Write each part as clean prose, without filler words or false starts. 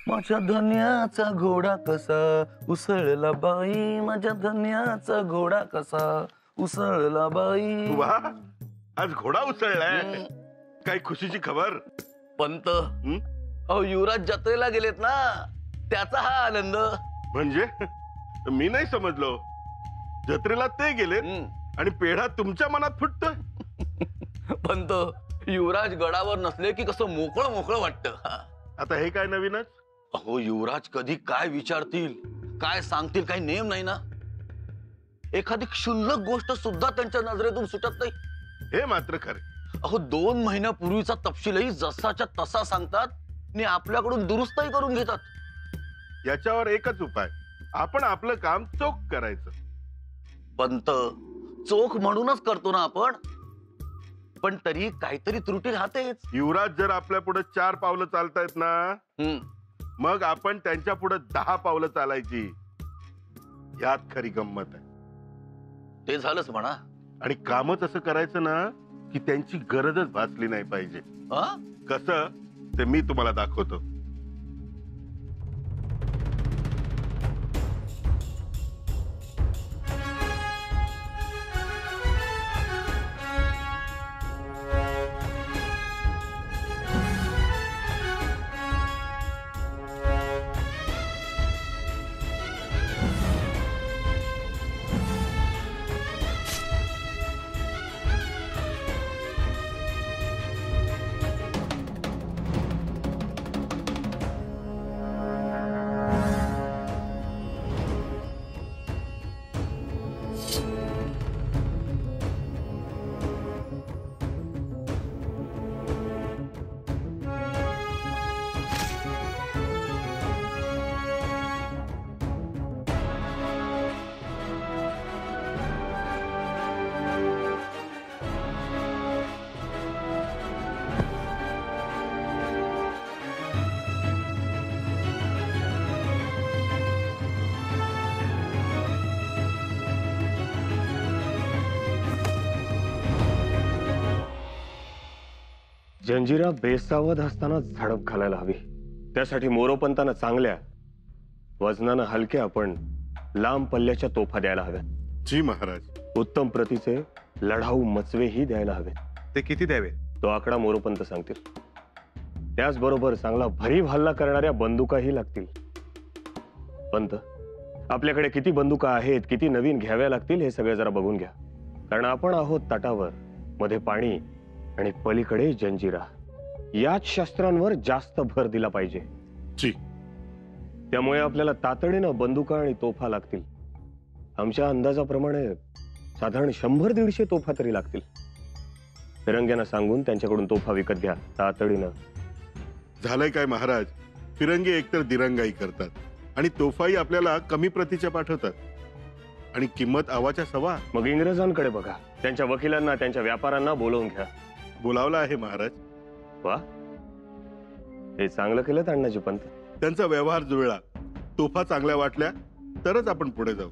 माझ्या धन्याचा घोडा कसा उसळला बाई, माझ्या धन्याचा घोडा कसा उसळला बाई. वा, आज घोडा उसळलाय. काय खुशीची खबर? पंत अहो युवराज जत्रेला गेलेत ना, त्याचा हा आनंद. म्हणजे मी नाही समजलो. जत्रेला ते गेलेत आणि पेढा तुमच्या मनात फुटतोय? पंत युवराज गडावर नसले की कसं मोकळं मोकळं वाटतं. आता हे काय नवीनच? अहो युवराज कधी काय विचारतील, काय सांगतील, काही नेम नाही ना. एखादी क्षुल्लक गोष्ट सुद्धा त्यांच्या नजरेतून सुटत नाही. हे मात्र खरे. अहो 2 महिन्यापूर्वीचा तपशीलही जसाच्या तसा सांगतात आणि आपल्याकडून दुरुस्तही करून घेतात. याच्यावर एकच उपाय, आपण आपलं काम चोख करायचं. पंत चोख म्हणूनच करतो ना आपण, पण तरी काहीतरी त्रुटी राहतेच. युवराज जर आपल्या पुढे 4 पावलं चालतायत ना, मग आपण त्यांच्या पुढे 10 पावलं चालायची. यात खरी गंमत आहे. ते झालंच म्हणा. आणि कामच असं करायचं ना की त्यांची गरजच भासली नाही पाहिजे. कसं ते मी तुम्हाला दाखवतो. जंजिरा बेसावध असताना झडप घालायला हवी. त्यासाठी मोरोपंतांना चांगल्या वजनानं हलक्या पण लांब पल्ल्याच्या तोफा द्यायला हव्यात. जी महाराज. उत्तम प्रतीचे लढाऊ मचवेही द्यायला हवेत. ते किती द्यावे? तो आकडा मोरोपंत सांगतील. त्याचबरोबर चांगला भरीव हल्ला करणाऱ्या बंदुकाही लागतील. पंत, आपल्याकडे किती बंदुका आहेत, किती नवीन घ्याव्या लागतील हे सगळे जरा बघून घ्या. कारण आपण आहोत तटावर, मध्ये पाणी आणि पलीकडे जंजिरा. याच शस्त्रांवर जास्त भर दिला पाहिजे. जी. त्यामुळे आपल्याला तातडीनं बंदुका आणि तोफा लागतील. आमच्या अंदाजाप्रमाणे साधारण 100-150 तोफा तरी लागतील. फिरंग्यांना सांगून त्यांच्याकडून तोफा विकत घ्या तातडीनं. झालंय काय महाराज, फिरंगी एकतर दिरंगाई करतात आणि तोफाही आपल्याला कमी प्रतीच्या पाठवतात आणि किंमत आवाच्या सवा. मग इंग्रजांकडे बघा, त्यांच्या वकिलांना, त्यांच्या व्यापाऱ्यांना बोलवून घ्या. बोलावला आहे महाराज. वा, हे चांगलं केलं अण्णाजी पंत. त्यांचा व्यवहार जुळला, तोफा चांगल्या वाटल्या तरच आपण पुढे जाऊ.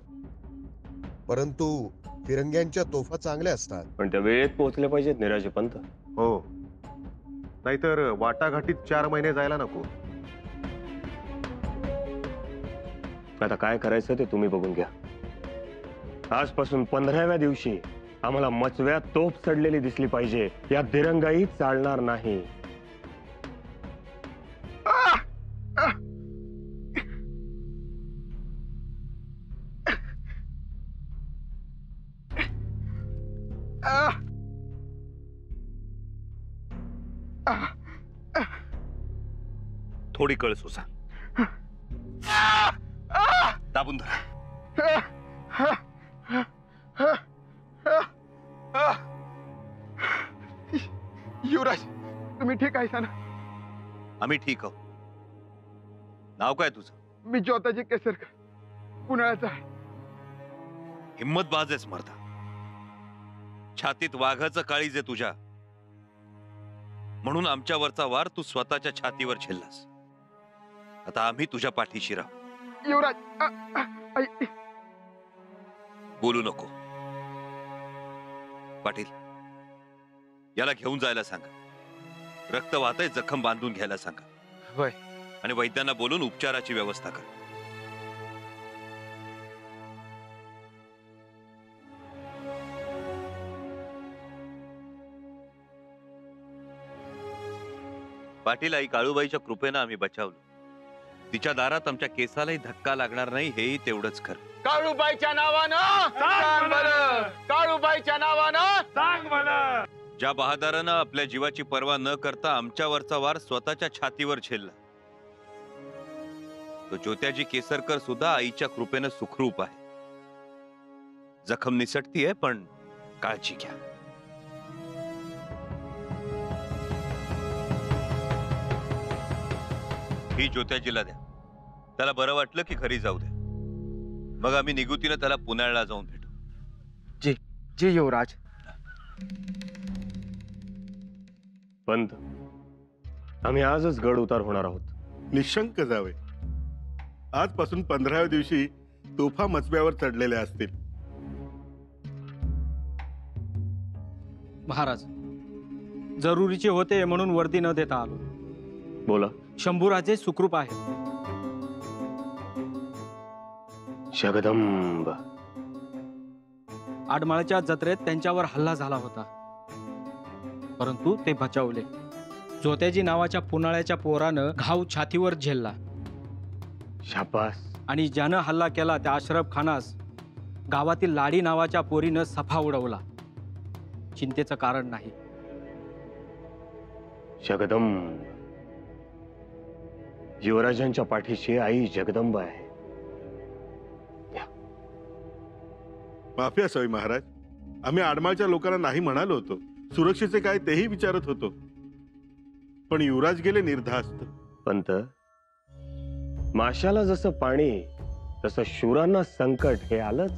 परंतु फिरंग्यांच्या तोफा चांगल्या असतात. पण त्या वेळेत पोहोचले पाहिजेत निराजी पंत. हो, नाहीतर वाटाघाटीत 4 महिने जायला नको. आता काय करायचं ते तुम्ही बघून घ्या. आजपासून 15व्या दिवशी आम्हाला मचव्यात तोफ चढलेली दिसली पाहिजे. या दिरंगाई चालणार नाही. थोडी कळ सोसा. दाबून धरा. युवराज, तुम्ही ठीक आहे ना? आम्ही ठीक आहोत. नाव काय तुझं? मी ज्योताजी केसरकर, पुण्याचा आहे. हिम्मत बाज आहेस मर्दा. छातीत वाघाचं काळीज आहे तुझ्या, म्हणून आमच्यावरचा वार तू स्वतःच्या छातीवर झेललास. आता आम्ही तुझ्या पाठीशी राहू. युवराज, बोलू नको. पाटील, याला घेऊन जायला सांगा. रक्त वाहतंय, जखम बांधून घ्यायला सांगा. होय. आणि वैद्यांना बोलून उपचाराची व्यवस्था कर. पाटील, आई काळूबाईच्या कृपेनं आम्ही बचावलो. तिच्या दारात आमच्या केसालाही धक्का लागणार नाही, हेही तेवढंच खरं. काळूबाईच्या नावानं सांग बरं, काळूबाईच्या नावानं सांग बरं. ज्या बहादरानं आपल्या जीवाची पर्वा न करता आमच्यावरचा वार स्वतःच्या छातीवर झेलला, तो ज्योत्याजी केसरकर सुद्धा आईच्या कृपेनं सुखरूप आहे. जखम निसटतीये, पण काळजी घ्या. ही ज्योत्याजीला द्या. त्याला बरं वाटलं की घरी जाऊ द्या. मग आम्ही निगुतीनं त्याला पुण्याला जाऊन भेटू. जी जी युवराज. पंत, आम्ही आजच गड उतार होणार आहोत. निशंक जावे. आजपासून 15व्या दिवशी तोफा मचब्यावर चढलेल्या असतील. महाराज, जरुरीचे होते म्हणून वर्दी न देता आलो. बोला. शंभूराजे सुखरूप आहेत. जगदंब. आडमाळच्या जत्रेत त्यांच्यावर हल्ला झाला होता, परंतु ते बचावले. जोत्याजी नावाच्या पुनाळ्याच्या पोरानं घाव छातीवर झेलला शाबास. आणि ज्यानं हल्ला केला त्या अशरफ खानास गावातील लाडी नावाच्या पोरीनं सफा उडवला. चिंतेचं कारण नाही. जगदंब. युवराजांच्या पाठीशी आई जगदंब आहे. माफी असावी महाराज. आम्ही आडमाळच्या लोकांना नाही म्हणालो होतो. सुरक्षेचे काय तेही विचारत होतो, पण युवराज गेले निर्धास्त. पंत, माशाला जसं पाणी तसं शूरांना संकट हे आलंच.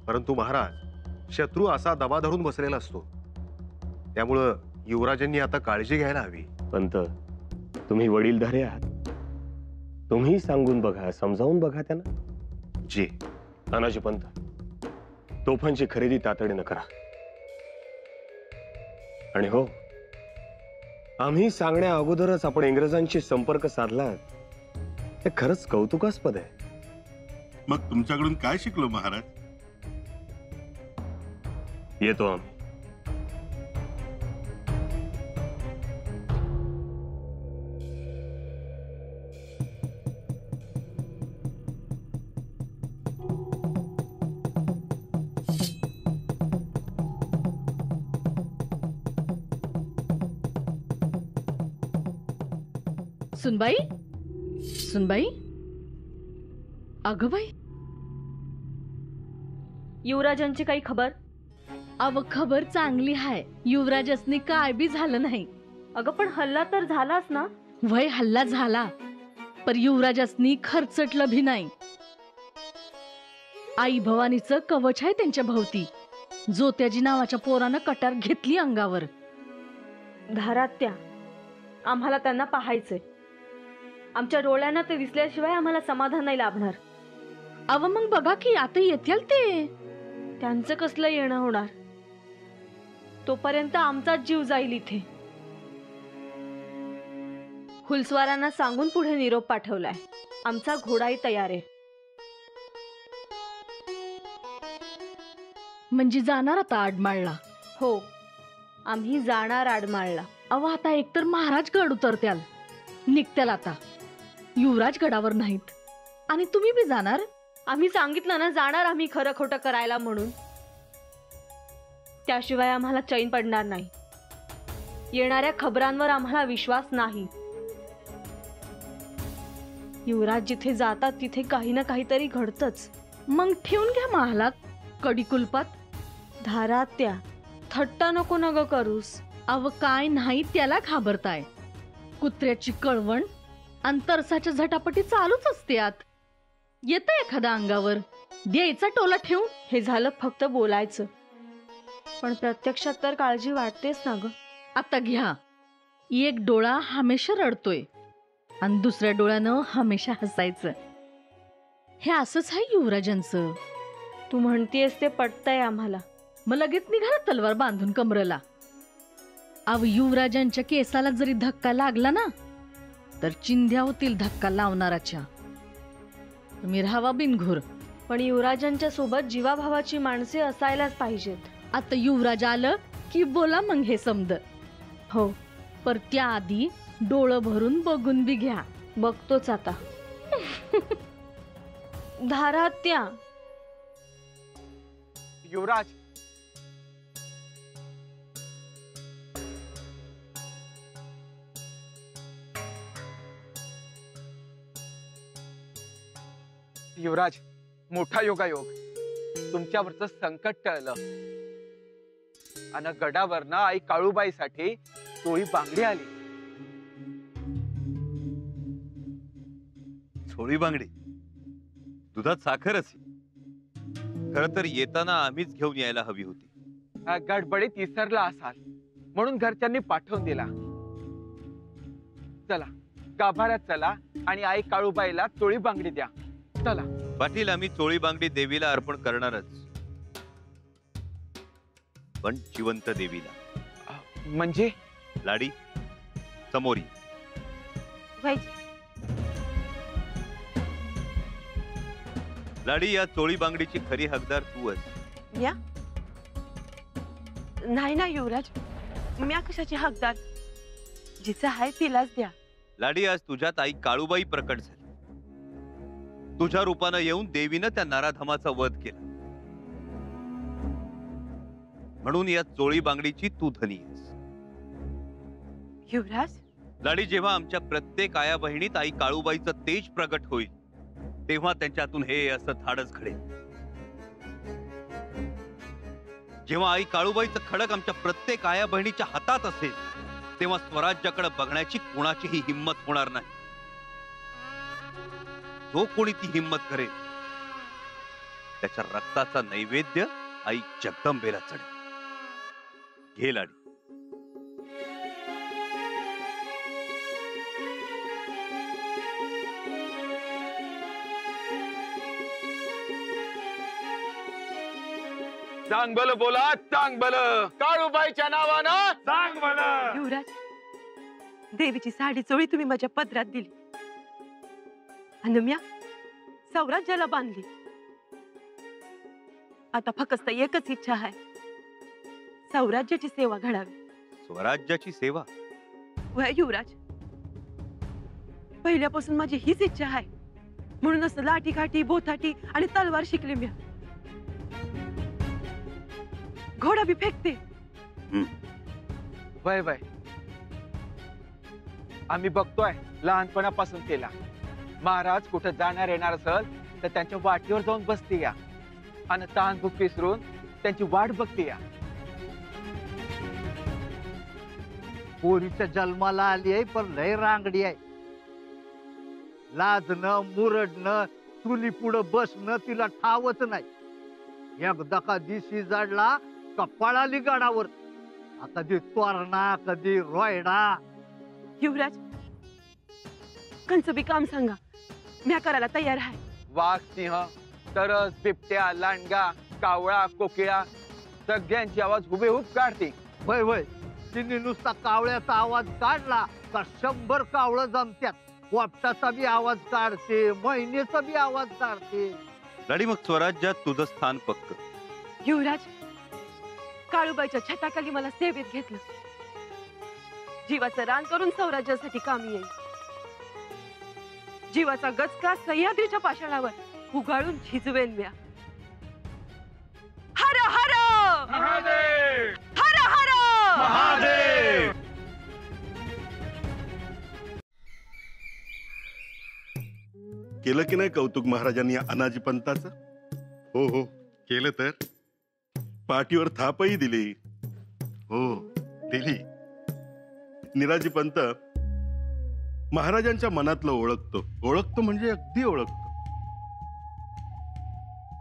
परंतु महाराज, शत्रू असा दबा धरून बसलेला असतो. त्यामुळं युवराजांनी आता काळजी घ्यायला हवी. पंत, तुम्ही वडीलधारे आहात. तुम्ही सांगून बघा, समजावून बघा त्यांना. जी. तानाजी पंत, तोफांची खरेदी तातडीनं करा. आणि हो, आम्ही सांगण्या अगोदरच आपण इंग्रजांशी संपर्क साधलात हे खरंच कौतुकास्पद आहे. मग तुमच्याकडून काय शिकलो महाराज? येतो आम्ही. सुनबाई, सुनबाई, अगं बाई, युवराजांची काही खबर? अव खबर चांगली आहे. युवराजसनी काय बी झालं नाही. अगं पण हल्ला तर झालाच ना. वय हल्ला झाला, पर युवराजसनी खर्चटलं भी नाही. आई भवानीचं कवच आहे त्यांच्या भोवती. जोत्याजी नावाच्या पोरानं कटार घेतली अंगावर. धारात्या, आम्हाला त्यांना पाहायचंय. आमच्या डोळ्यांना ते दिसल्याशिवाय आम्हाला समाधान नाही लाभणार. अव मग बघा की आता येतील ते. त्यांचं कसलं येणं होणार? तोपर्यंत आमचाच जीव जाईल इथे. हुलस्वारांना सांगून पुढे निरोप पाठवलाय. आमचा घोडाही तयार आहे. म्हणजे जाणार आता आडमाळला? हो, आम्ही जाणार आडमाळला. अव आता एकतर महाराज गड उतरत्याल, निघत्याल आता. युवराज गडावर नाहीत आणि तुम्ही बी जाणार. आम्ही सांगितलं ना, जाणार आम्ही खरं खोटं करायला म्हणून. त्याशिवाय आम्हाला चैन पडणार नाही. येणाऱ्या खबरांवर आम्हाला विश्वास नाही. युवराज जिथे जातात तिथे काही ना काहीतरी घडतंच. मग ठेवून घ्या महालात कडी कुलपात. धारात्या, थट्टा नको न ग करूस. अव काय नाही त्याला घाबरताय. कुत्र्याची कळवण अंतरसाच्या झटापटी चालूच असत्यात. येतं एखादा अंगावर, द्यायचा टोला ठेवून. हे झालं फक्त बोलायचं, पण प्रत्यक्षात तर काळजी वाटतेच ना ग. आता घ्या. एक डोळा हमेशा रडतोय आणि दुसऱ्या डोळ्यानं हमेशा हसायचं. हे असंच आहे युवराजांचं. तू म्हणतीयस ते पटतंय आम्हाला. मग लगेच निघाला तलवार बांधून कमरेला. अव युवराजांच्या केसाला जरी धक्का लागला ना, तर चिंध्या होतील धक्का लावणाराच्या. तुम्ही राहावा बिनघोर. पण युवराजांच्या सोबत जीवाभावाची माणसे असायलाच पाहिजेत. आता युवराज आलं की बोला मग हे समद. हो, पर त्याआधी डोळं भरून बघून बी घ्या. बघतोच आता. धारात्या. युवराज, युवराज, मोठा योगायोग. तुमच्यावरचं संकट टळलं आणि गडावरनं आई काळूबाईसाठी तोही बांगडी आली. चोळी बांगडी, दुधात साखर असे. खर तर येताना आम्हीच घेऊन यायला हवी होती. गडबडीत विसरला असाल म्हणून घरच्यांनी पाठवून दिला. चला गाभाऱ्यात चला आणि आई काळूबाईला चोळी बांगडी द्या. चला. पाटील, आम्ही चोळी बांगडी देवीला अर्पण करणारच, पण जिवंत देवीला. म्हणजे लाडी, समोरी. लाडी, या चोळी बांगडीची खरी हकदार तू आहेस. या नाही ना युवराज, म्या कशाची हकदार? जिचं आहे तिलाच द्या. लाडी, आज तुझ्यात आई काळूबाई प्रकट झाली. तुझ्या रूपानं येऊन देवीनं त्या नाराधमाचा वध केला, म्हणून या चोळी बांगडीची तू धनी आहेस. युवराज, लाडी, जेव्हा आमच्या प्रत्येक आया बहिणीत आई काळूबाईचं तेज प्रगट होईल तेव्हा त्यांच्यातून हे असं धाडस घडेल. जेव्हा आई काळूबाईचं खडक आमच्या प्रत्येक आया बहिणीच्या हातात असेल तेव्हा स्वराज्याकडे बघण्याची कोणाचीही हिंमत होणार नाही. जो कोणी ती हिंमत करेल त्याच्या रक्ताचा नैवेद्य आई जगदंबेला चढेल. घे लाडी. चांग भल बोला, चांग भल. काळूबाईच्या नावानं चांग भल. युवराज, देवीची साडी चोळी तुम्ही माझ्या पदरात दिली आणि म्या स्वराज्याला बांधली. आता फक्त एकच इच्छा आहे, स्वराज्याची सेवा घडावी. स्वराज्याची सेवा? वय युवराज, पहिल्यापासून माझी हीच इच्छा आहे, म्हणूनच लाठी काठी बोथाटी आणि तलवार शिकले म्या. घोडा बी फेकते. वय वय, आम्ही बघतोय लहानपणापासून केला. महाराज कुठं जाणार येणार असेल तर त्यांच्या वाटेवर जाऊन बसते या आणि तहान भूक विसरून त्यांची वाट बघते या. पोरीच्या जन्माला आली आहे पण लय रांगडी आहे. लाजणं मुरडणं चुली पुढं बसणं तिला ठावच नाही. एकदा का दिशी जाडला कपाळाली गाडावर, कधी तोरणा कधी रोयडा. युवराज, कंच बी काम सांगा, म्या करायला तयार आहे. वाघ, सिंह, तरस, बिबट्या, लांडगा, कावळा, कोकिळा सगळ्यांची आवाज हुबेहूब काढते. वय वय, तिने नुसता कावळ्याचा आवाज काढला का 100 कावळं जमत्यात. पोपटाचा बी आवाज काढते, मैनेचा बी आवाज काढते. लाडी, मग स्वराज्यात तुझं स्थान पक्क. युवराज, काळूबाईच्या छताखाली मला सेवेत घेतलं. जीवाचं रान करून स्वराज्यासाठी कामी येईल. जीवाचा गचका सह्याद्रीच्या पाषाणावर उगाळून झिजवेन म्या. हर हर महादेव, हर हर महादेव. केलं की नाही कौतुक महाराजांनी या अनाजी पंताचं? हो हो, केलं तर. पाठीवर थापही दिली. हो, दिली. निराजी पंत महाराजांच्या मनातलं ओळखतो म्हणजे अगदी ओळखतो.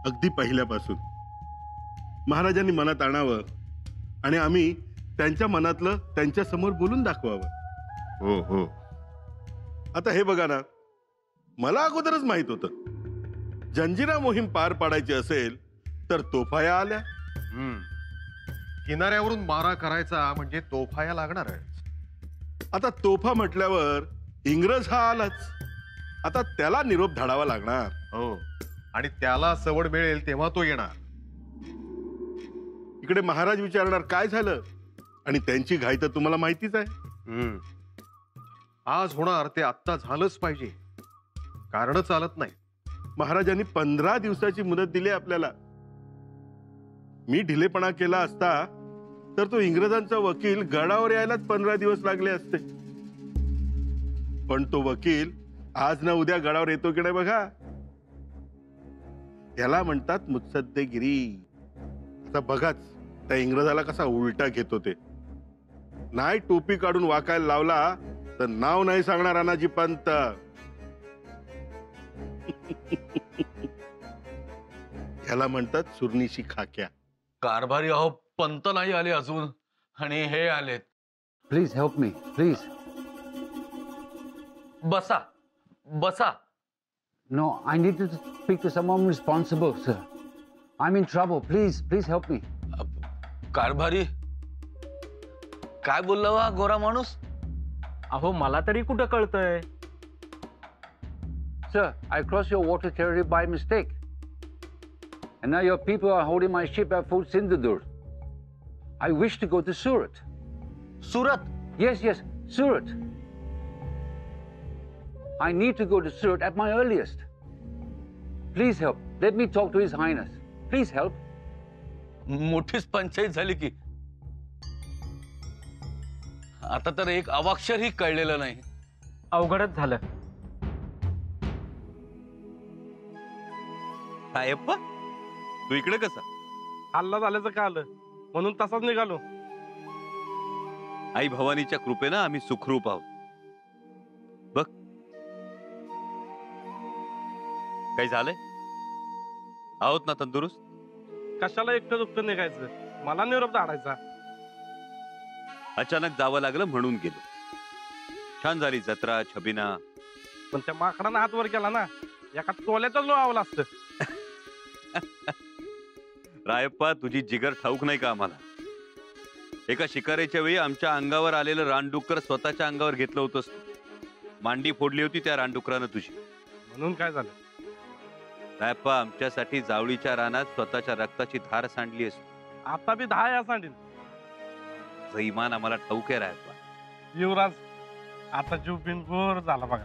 अगदी पहिल्यापासून महाराजांनी मनात आणावं आणि आम्ही त्यांच्या मनातलं त्यांच्या समोर बोलून दाखवावं. हो हो. आता हे बघा ना, मला अगोदरच माहित होतं जंजिरा मोहीम पार पाडायची असेल तर तोफाया आल्या. किनाऱ्यावरून मारा करायचा म्हणजे तोफाया लागणार. आता तोफा म्हटल्यावर इंग्रज हा आलाच, आता त्याला निरोप धाडावा लागणार. हो, आणि त्याला सवड मिळेल तेव्हा तो येणार. इकडे महाराज विचारणार काय झालं, आणि त्यांची घाई तर तुम्हाला माहितीच आहे. आज होणार ते आत्ता झालंच पाहिजे, कारण चालत नाही. महाराजांनी 15 दिवसाची मुदत दिली आपल्याला. मी ढिलेपणा केला असता तर तो इंग्रजांचा वकील गडावर यायलाच 15 दिवस लागले असते. पण तो वकील आज ना उद्या गडावर येतो की नाही बघा. याला म्हणतात मुत्सद्देगिरी. आता बघाच त्या इंग्रजाला कसा उलटा घेतो ते. नाही टोपी काढून वाकायला लावला तर नाव नाही सांगणार अनाजी पंत. याला म्हणतात सुरनीशी खाक्या. कारभारी अहो पंत नाही आले अजून, आणि हे आलेत. Please help me, please. बसा बसा. No, I need to speak to someone responsible, sir. I'm in trouble. Please, please help me. कारभारी काय बोलला वा गोरा माणूस? अहो मला तरी कुठं कळतंय. Sir, I crossed your water territory by mistake. And now your people are holding my ship at Fort Sindhudur. I wish to go to Surat. Surat? Yes, yes, Surat. I need to go to Surat at my earliest. Please help. Let me talk to His Highness. Please help. मोठीच पंचायत झाली की. आता तर एक अवाक्षरही कळलेलं नाही. अवघडच झालं. साहेब तू इकडे कसा? हल्ला झाल्याचं कळलं म्हणून तसाच निघालो. आई भवानीच्या कृपेनं आम्ही सुखरूप आहोत. बघ काही झालंय? आहोत ना तंदुरुस्त? कशाला एकटं दुखतं निघायचं, मला निरोप धाडायचा. अचानक जावं लागलं म्हणून गेलो. छान झाली जत्रा छबिना. पण त्या माकडानं हात वर केला ना, एका टोल्यातच लोळावलं असतं. रायप्पा तुझी जिगर ठाऊक नाही का आम्हाला? एका शिकारीच्या वेळी आमच्या अंगावर आलेलं रानडुक्कर स्वतःच्या अंगावर घेतलं होतंस. मांडी फोडली होती त्या रानडुकरानं तुझी. म्हणून काय झालं? रायप्पा आमच्यासाठी जावळीच्या रानात स्वतःच्या रक्ताची धार सांडली असती. आता बी 10 या सांडील. इमान आम्हाला ठाऊक आहे रायप्पा. युवराज आता जीव बिनगोर झाला बघा.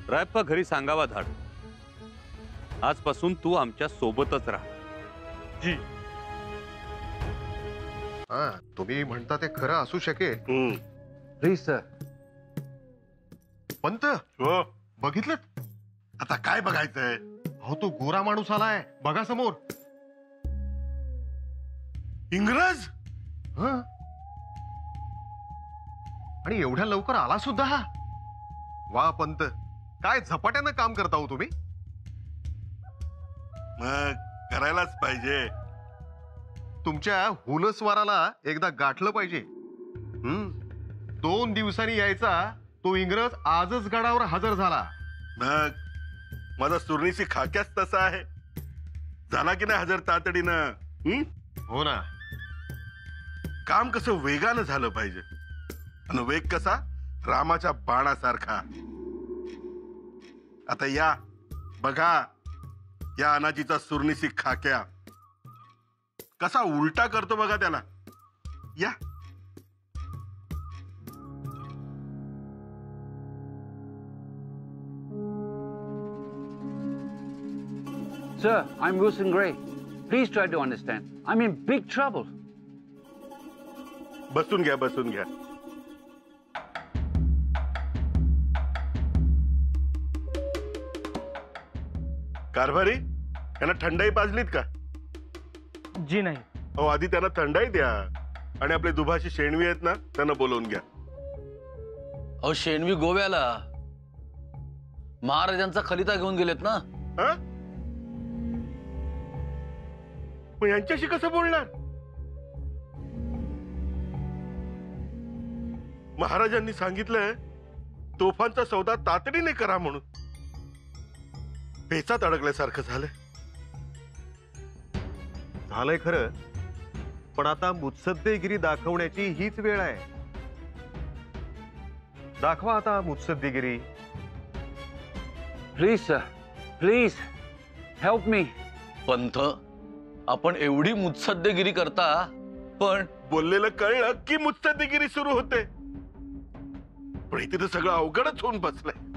रायप्पा घरी सांगावा धाड. आजपासून तू आमच्या सोबतच राहा. जी. हा, तुम्ही म्हणता ते खरं असू शकेल. Please, sir. पंत हो बघितलं? आता काय बघायचंय? अहो तो गोरा माणूस आलाय बघा समोर. इंग्रज? हं? आणि एवढ्या लवकर आला सुद्धा हा. वा पंत, काय झपाट्यानं काम करता हो तुम्ही. मग करायलाच पाहिजे. तुमच्या हुलसवाराला एकदा गाठलं पाहिजे. 2 दिवसांनी यायचा तो इंग्रज आजच गडावर हजर झाला. मग माझा सुरणीशी खाक्याच तसा आहे. झाला की नाही हजर तातडीनं. हो ना. काम कसं वेगानं झालं पाहिजे, आणि वेग कसा रामाच्या बाणासारखा. आता या बघा या अनाजीचा सुरणीशी खाक्या कसा उलटा करतो बघा त्याला. या. Sir, I'm Wilson Gray. Please try to understand. I'm in big trouble. बसून घ्या बसून घ्या. कारभारी यांना थंडाई पाजलीत का? जी नाही. हो आधी त्यांना थंडाई द्या, आणि आपले दुभाषी शेणवी आहेत ना त्यांना बोलवून घ्या. अहो शेणवी गोव्याला महाराजांचा खलिता घेऊन गेलेत ना. मग यांच्याशी कसं बोलणार? महाराजांनी सांगितलंय तोफांचा सौदा तातडीने करा म्हणून. पेचात अडकल्यासारखं झालंय. झालंय खरं, पण आता मुत्सद्देगिरी दाखवण्याची हीच वेळ आहे. दाखवा आता मुत्सद्देगिरी. Please sir, please help me. पंथ, आपण एवढी मुत्सद्देगिरी करता पण बोललेलं कळलं की मुत्सद्देगिरी सुरू होते. पण इथे तर सगळं अवघडच होऊन बसलंय.